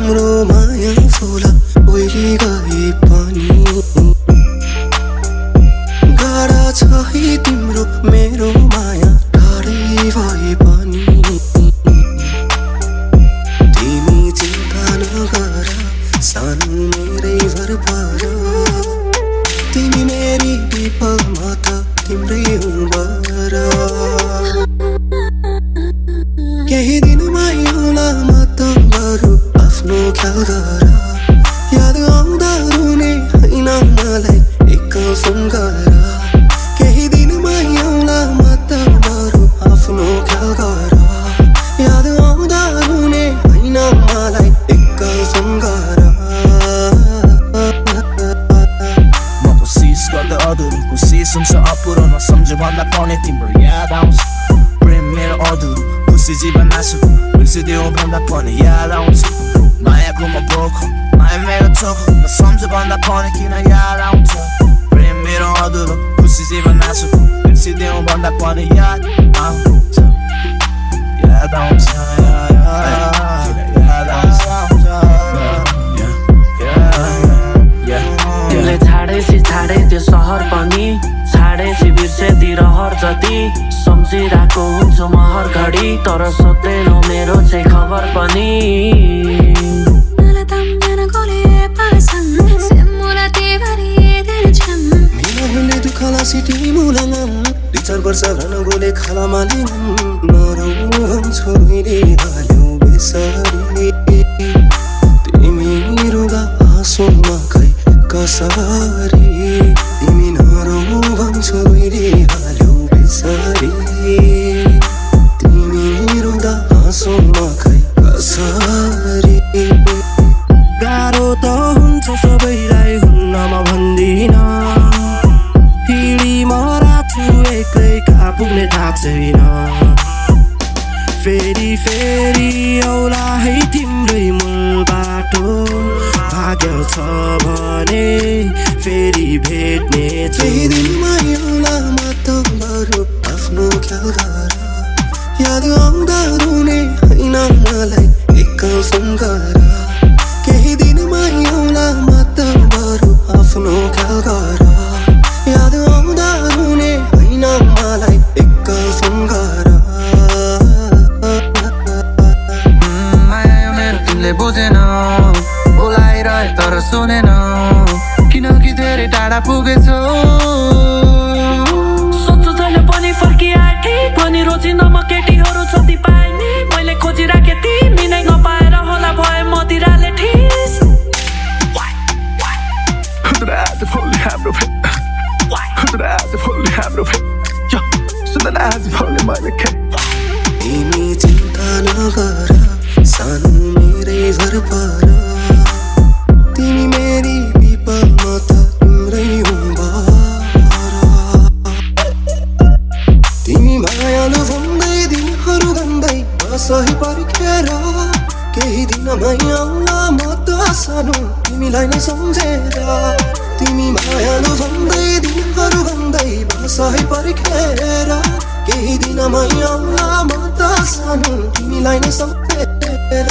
हाम्रो माया फुल ओइली गए पनि गाडा छ है तिम्रो मेरो माया टाढै भए पनि तिमी चिन्ता नगर सानो मेरै भर पर तिमी मेरी विपलमा त तिम्रै हुँ बर केही दिनमा आउला म त बरु आफ्नो ख्याल गर याद आउँदा रुने हैन मलाई एक्कल फोन गर केही दिनमा आउला म त बरु आफ्नो ख्याल गर याद आउँदा रुने हैन मलाई एक्कल फोन गर म कोसिस गर्दा अधुरो कोसिस हुन्छ अपुरो नसम्झे भन्दा पनि तिम्रो याद आउँछ प्रेम मेरो अधुरो खुसी जीवन नासु बिर्सिदेऊ भन्दा पनि याद आउँछ मायाको म बोखो माया मेरो चोखो नसम्झे भन्दा पनि किन याद आउँछ प्रेम मेरो अधुरो खुसी जीवन नासु बिर्सिदेऊ भन्दा पनि याद आउँछ याद आउँछ तिमीले छाडे त्यो सहर पनि छाडेपछि बिर्सेदी रहर जति सम्झिरहेको हुन्छु म हर घडी तर सोध्दैनौ मेरो चाहिँ खबर पनि चार वर्ष भन गोले खाला मालिनन् नरौ छोरीले हाल्यौ बेसरी तिमी रुँदा हाँसोमा खै कसरी तिमी नरौ छोरीले हाल्यौ बेसरी तिमी रुँदा हाँसोमा खै कसरी गाह्रो त हुन्छ सबैलाई हुन्न म भन्दिन पुग्ने थाहा छैन फेरि फेरि औला है तिम्रै मूल बाटो भाग्य छ भने फेरि भेट्ने केही दिनमा औला म त बरु आफ्नो ख्याल गर याद आउँदा रुने हैन मलाई एक्कल फोन गर केही दिनमा औला म त बरु आफ्नो ख्याल गर याद आउँदा रुने हैन मलाई एक्कल फोन गर माया मेरो तिमीले बुझेन बोलाइरहे तर सुनेन किनकि धेरै टाढा पुगेछौ सोच्छु छैन पनि फर्किआए पनि रोजिन म केटीहरू जति पाए नि मैले खोजिराखे तिमी नै नपाएर होला भए मदिराले ठिस तिमी चिन्ता नगर सानो मेरै भर पर तिमी मेरी विपलमा त तिम्रै हुँ बर तिमी मायालु भन्दै दिनहरू गन्दै बसही पर्खेर केही दिनमा आउला म त सानो तिमीलाई नै सम्झेर तिमी मायालु भन्दै दिनहरू गन्दै बसही पर्खेर केही दिनमा आउला म त सानो तिमीलाई नै सम्झेर